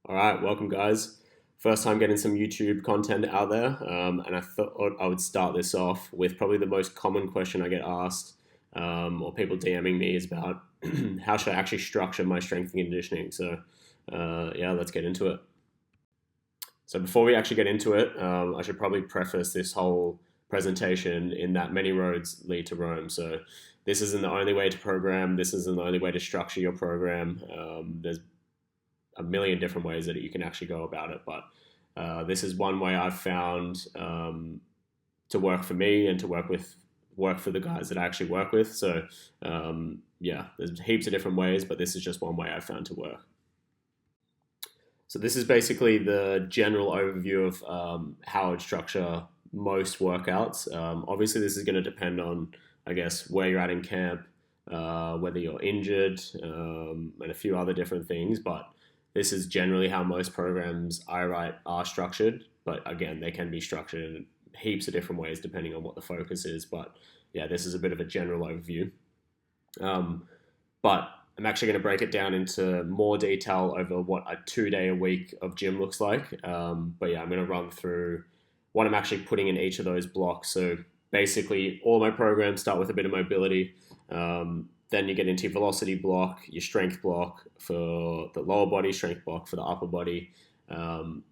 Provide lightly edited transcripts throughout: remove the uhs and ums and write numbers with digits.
All right, welcome guys. First time getting some YouTube content out there, and I thought I would start this off with probably the most common question I get asked, or people DMing me is about how should I actually structure my strength and conditioning. So, let's get into it. So before we actually get into it, I should probably preface this whole presentation in that many roads lead to Rome. So this isn't the only way to program. This isn't the only way to structure your program. There's a million different ways that you can actually go about it. But this is one way I've found to work for me and to work for the guys that I actually work with. So there's heaps of different ways, but this is just one way I've found to work. So this is basically the general overview of how I'd structure most workouts. Obviously, this is going to depend on, I guess, where you're at in camp, whether you're injured, and a few other different things. But this is generally how most programs I write are structured. But again, they can be structured in heaps of different ways depending on what the focus is. But yeah, this is a bit of a general overview. But I'm actually going to break it down into more detail over what a 2 day a week of gym looks like. But yeah, I'm going to run through what I'm actually putting in each of those blocks. So basically, all my programs start with a bit of mobility. Then you get into your velocity block, your strength block for the lower body, strength block for the upper body. Then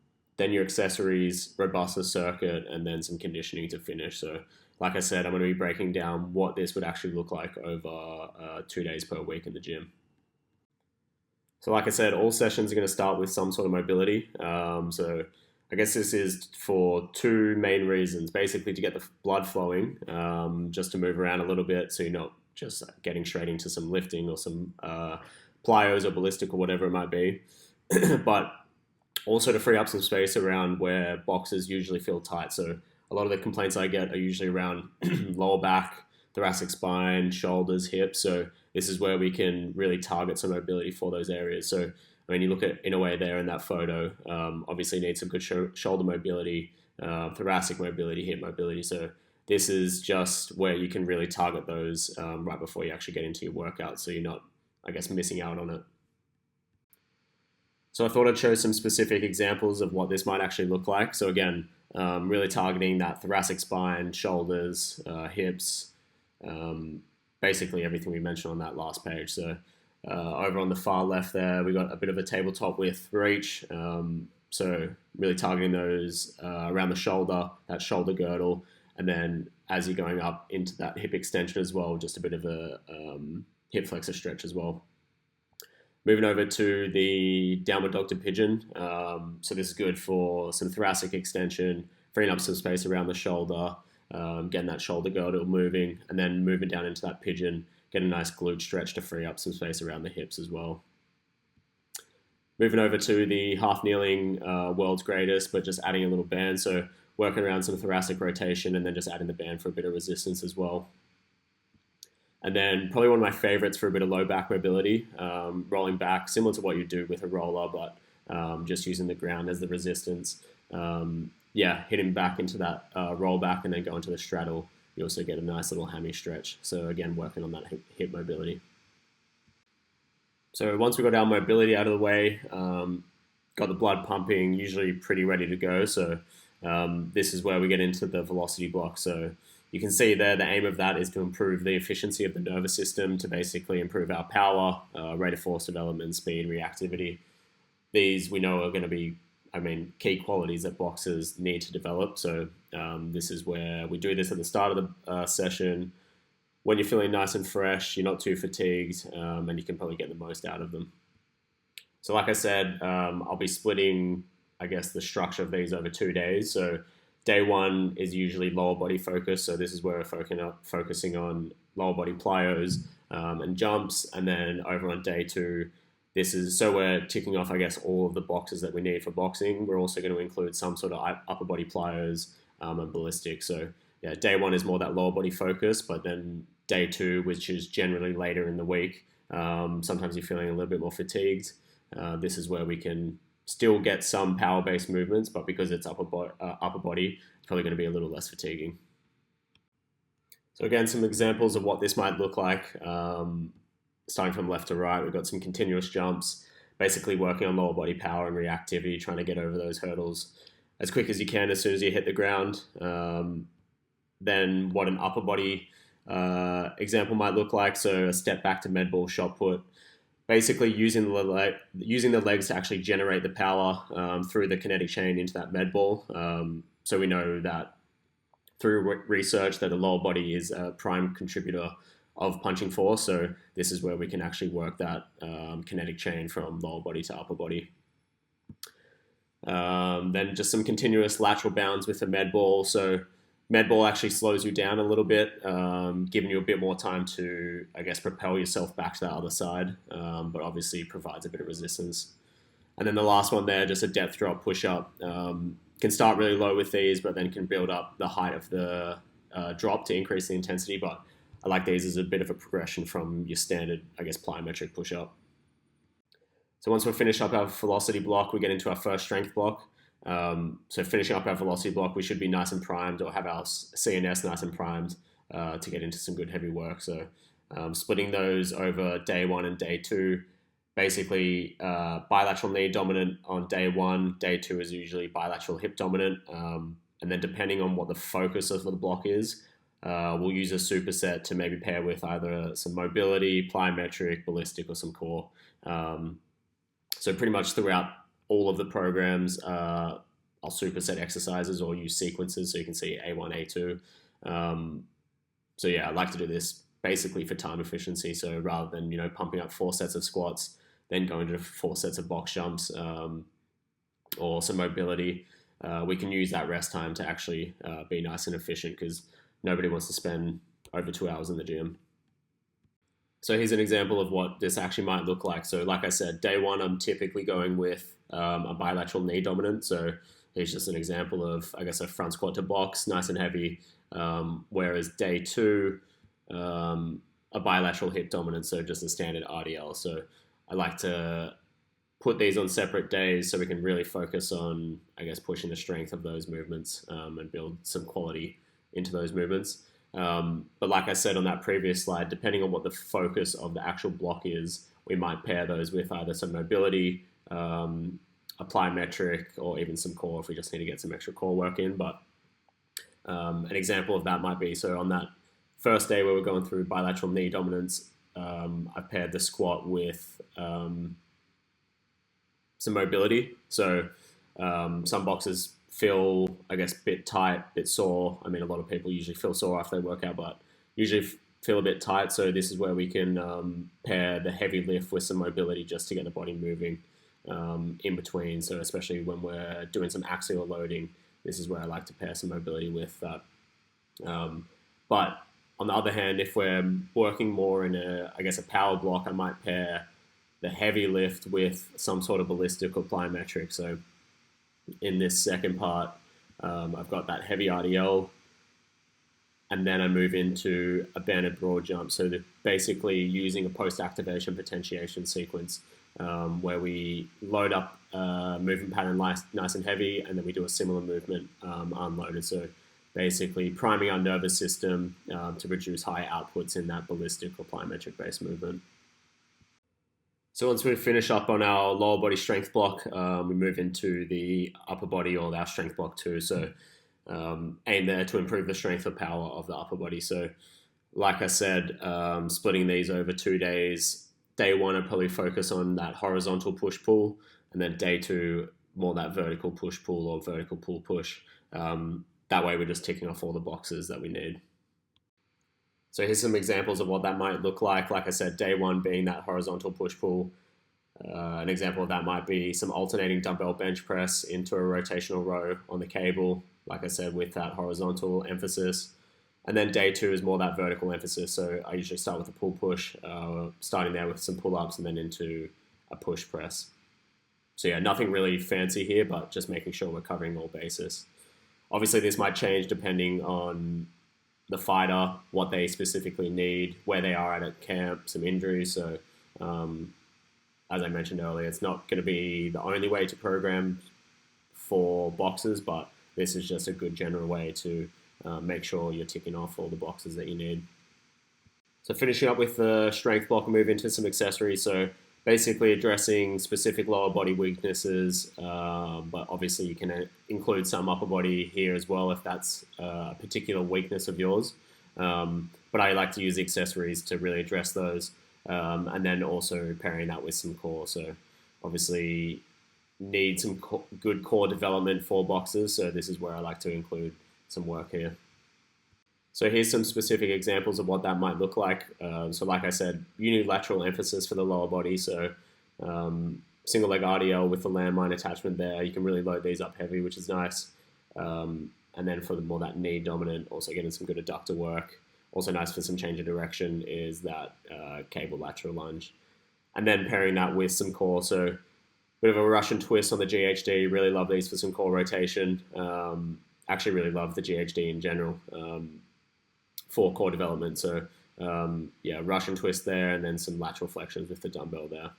your accessories, robustness circuit, and then some conditioning to finish. So like I said, I'm going to be breaking down what this would actually look like over 2 days per week in the gym. So like I said, all sessions are going to start with some sort of mobility. So I guess this is for two main reasons. Basically to get the blood flowing, just to move around a little bit so you're not just getting straight into some lifting or some plyos or ballistic or whatever it might be. But also to free up some space around where boxes usually feel tight. So a lot of the complaints I get are usually around lower back, thoracic spine, shoulders, hips. So this is where we can really target some mobility for those areas. So I mean, you look at in a way there in that photo, obviously need some good shoulder mobility, thoracic mobility, hip mobility. So this is just where you can really target those right before you actually get into your workout. So you're not, I guess, missing out on it. So I thought I'd show some specific examples of what this might actually look like. So again, really targeting that thoracic spine, shoulders, hips, basically everything we mentioned on that last page. So over on the far left there, we got a bit of a tabletop width for each. So really targeting those around the shoulder, that shoulder girdle, and then as you're going up into that hip extension as well, just a bit of a hip flexor stretch as well. Moving over to the downward dog to pigeon. So this is good for some thoracic extension, freeing up some space around the shoulder, getting that shoulder girdle moving, and then moving down into that pigeon, get a nice glute stretch to free up some space around the hips as well. Moving over to the half kneeling, world's greatest, but just adding a little band. So working around some thoracic rotation and then just adding the band for a bit of resistance as well. And then probably one of my favorites for a bit of low back mobility, rolling back, similar to what you do with a roller, but just using the ground as the resistance. Hitting back into that roll back and then go into the straddle. You also get a nice little hammy stretch. So again, working on that hip mobility. So once we got our mobility out of the way, got the blood pumping, usually pretty ready to go. So this is where we get into the velocity block. So you can see there the aim of that is to improve the efficiency of the nervous system, to basically improve our power, rate of force development, speed, reactivity. These we know are going to be, key qualities that boxers need to develop. So this is where we do this at the start of the session. When you're feeling nice and fresh, you're not too fatigued, and you can probably get the most out of them. So like I said, I'll be splitting, I guess, the structure of these over 2 days. So day one is usually lower body focus. So this is where we're focusing on lower body plyos and jumps. And then over on day two, we're ticking off, I guess, all of the boxes that we need for boxing. We're also going to include some sort of upper body plyos and ballistic. So yeah, day one is more that lower body focus, but then day two, which is generally later in the week, sometimes you're feeling a little bit more fatigued. This is where we can still get some power-based movements, but because it's upper body, it's probably going to be a little less fatiguing. So again, some examples of what this might look like. Starting from left to right, we've got some continuous jumps, basically working on lower body power and reactivity, trying to get over those hurdles as quick as you can as soon as you hit the ground. Then what an upper body example might look like. So a step back to med ball shot put, basically using the legs to actually generate the power through the kinetic chain into that med ball. So we know that through research that the lower body is a prime contributor of punching force. So this is where we can actually work that kinetic chain from lower body to upper body. Then just some continuous lateral bounds with the med ball. So med ball actually slows you down a little bit, giving you a bit more time to, I guess, propel yourself back to the other side, but obviously provides a bit of resistance. And then the last one there, just a depth drop push-up. Can start really low with these, but then can build up the height of the drop to increase the intensity. But I like these as a bit of a progression from your standard, I guess, plyometric push-up. So once we've finished up our velocity block, we get into our first strength block. So finishing up our velocity block, we should be nice and primed, or have our CNS nice and primed to get into some good heavy work. So splitting those over day 1 and day 2, basically bilateral knee dominant on day 1, day 2 is usually bilateral hip dominant. And then depending on what the focus of the block is, we'll use a superset to maybe pair with either some mobility, plyometric, ballistic, or some core. So pretty much throughout all of the programs, I'll superset exercises or use sequences, so you can see A1, A2. So yeah, I like to do this basically for time efficiency. So rather than pumping up 4 sets of squats, then going to 4 sets of box jumps or some mobility, we can use that rest time to actually be nice and efficient, because nobody wants to spend over 2 hours in the gym. So here's an example of what this actually might look like. So like I said, day 1, I'm typically going with a bilateral knee dominant. So here's just an example of, I guess, a front squat to box, nice and heavy. Whereas day 2, a bilateral hip dominant, so just a standard RDL. So I like to put these on separate days so we can really focus on, I guess, pushing the strength of those movements and build some quality into those movements. But like I said on that previous slide, depending on what the focus of the actual block is, we might pair those with either some mobility, a plyometric, or even some core if we just need to get some extra core work in. But an example of that might be, so on that first day where we're going through bilateral knee dominance, I paired the squat with some mobility. So some boxes feel, I guess, a bit tight, a bit sore. I mean, a lot of people usually feel sore after they work out, but usually feel a bit tight. So this is where we can pair the heavy lift with some mobility just to get the body moving in between. So especially when we're doing some axial loading, this is where I like to pair some mobility with that. But on the other hand, if we're working more in a power block, I might pair the heavy lift with some sort of ballistic or plyometric. So in this second part, I've got that heavy RDL, and then I move into a banded broad jump. So basically using a post-activation potentiation sequence where we load up movement pattern nice and heavy, and then we do a similar movement unloaded. So basically priming our nervous system to produce high outputs in that ballistic or plyometric-based movement. So once we finish up on our lower body strength block, we move into the upper body, or our strength block 2. So aim there to improve the strength or power of the upper body. So like I said, splitting these over 2 days. Day 1, I'd probably focus on that horizontal push-pull, and then day 2, more that vertical push-pull or vertical pull-push. That way we're just ticking off all the boxes that we need. So here's some examples of what that might look like. Like I said, day 1 being that horizontal push-pull. An example of that might be some alternating dumbbell bench press into a rotational row on the cable, like I said, with that horizontal emphasis. And then day 2 is more that vertical emphasis. So I usually start with a pull-push, starting there with some pull-ups and then into a push press. So yeah, nothing really fancy here, but just making sure we're covering all bases. Obviously, this might change depending on the fighter, what they specifically need, where they are at camp, some injuries. So as I mentioned earlier, it's not going to be the only way to program for boxers, but this is just a good general way to make sure you're ticking off all the boxes that you need. So finishing up with the strength block, and move into some accessories. So basically addressing specific lower body weaknesses, but obviously you can include some upper body here as well if that's a particular weakness of yours. But I like to use accessories to really address those, and then also pairing that with some core. So obviously need some good core development for boxers, so this is where I like to include some work here. So here's some specific examples of what that might look like. So like I said, unilateral emphasis for the lower body. So single leg RDL with the landmine attachment there. You can really load these up heavy, which is nice. And then for the more that knee dominant, also getting some good adductor work. Also nice for some change of direction is that cable lateral lunge. And then pairing that with some core. So bit of a Russian twist on the GHD. Really love these for some core rotation. Actually really love the GHD in general. For core development. So yeah, Russian twist there and then some lateral flexions with the dumbbell there.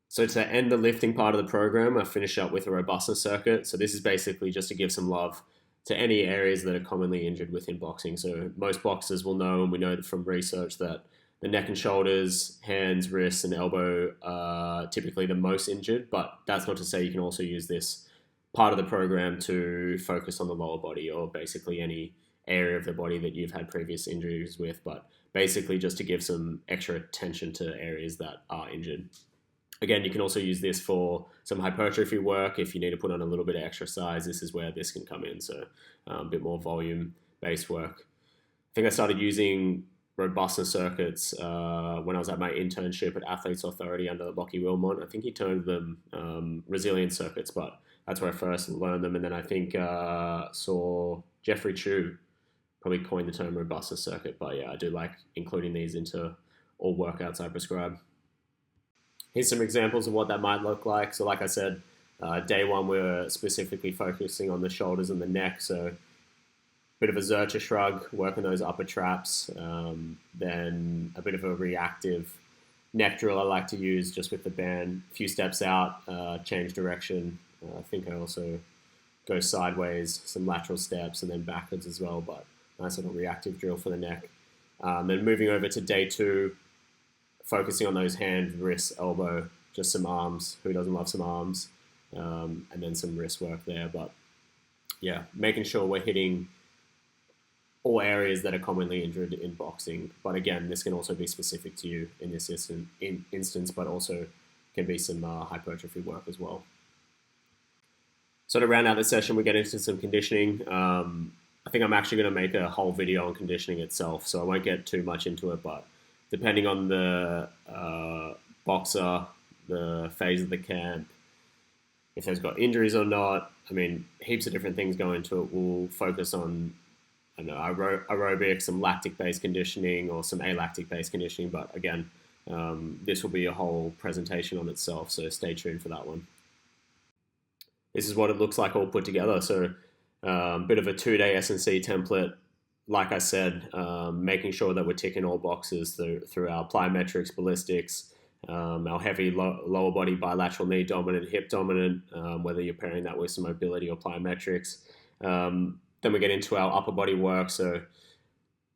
So to end the lifting part of the program, I finish up with a robustness circuit. So this is basically just to give some love to any areas that are commonly injured within boxing. So most boxers will know, and we know from research, that the neck and shoulders, hands, wrists, and elbow are typically the most injured, but that's not to say you can also use this part of the program to focus on the lower body or basically any area of the body that you've had previous injuries with, but basically just to give some extra attention to areas that are injured. Again, you can also use this for some hypertrophy work. If you need to put on a little bit of extra size, this is where this can come in. So a bit more volume-based work. I think I started using robustness circuits when I was at my internship at Athletes Authority under Lockie Wilmot. I think he termed them resilience circuits, but that's where I first learned them. And then I think saw Jeffrey Chu probably coined the term robustness circuit, but yeah, I do like including these into all workouts I prescribe. Here's some examples of what that might look like. So like I said, day one, we're specifically focusing on the shoulders and the neck. So a bit of a Zercher shrug, working those upper traps. Then a bit of a reactive neck drill I like to use just with the band. A few steps out, change direction. I think I also go sideways, some lateral steps, and then backwards as well, but nice little reactive drill for the neck. Then moving over to day two, focusing on those hand, wrist, elbow, just some arms. Who doesn't love some arms? And then some wrist work there. But yeah, making sure we're hitting all areas that are commonly injured in boxing. But again, this can also be specific to you in this instance, but also can be some hypertrophy work as well. So to round out the session, we get into some conditioning. I think I'm actually going to make a whole video on conditioning itself, so I won't get too much into it, but depending on the boxer, the phase of the camp, if there's got injuries or not, I mean, heaps of different things go into it. We'll focus on aerobic, some lactic-based conditioning or some alactic-based conditioning, but again, this will be a whole presentation on itself, so stay tuned for that one. This is what it looks like all put together. So bit of a 2-day S&C template. Like I said, making sure that we're ticking all boxes through our plyometrics, ballistics, our heavy lower body bilateral knee dominant, hip dominant, whether you're pairing that with some mobility or plyometrics. Then we get into our upper body work. So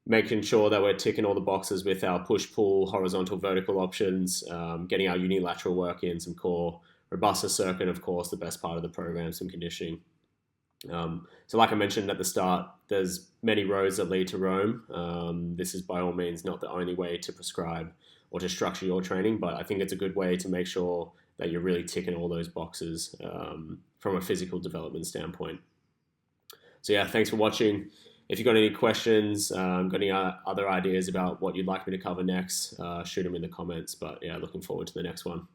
making sure that we're ticking all the boxes with our push-pull, horizontal, vertical options, getting our unilateral work in, some core, robustness circuit, of course, the best part of the program, some conditioning. So like I mentioned at the start, there's many roads that lead to Rome. This is by all means not the only way to prescribe or to structure your training, but I think it's a good way to make sure that you're really ticking all those boxes from a physical development standpoint. So yeah, thanks for watching. If you've got any questions, got any other ideas about what you'd like me to cover next, shoot them in the comments. But yeah, looking forward to the next one.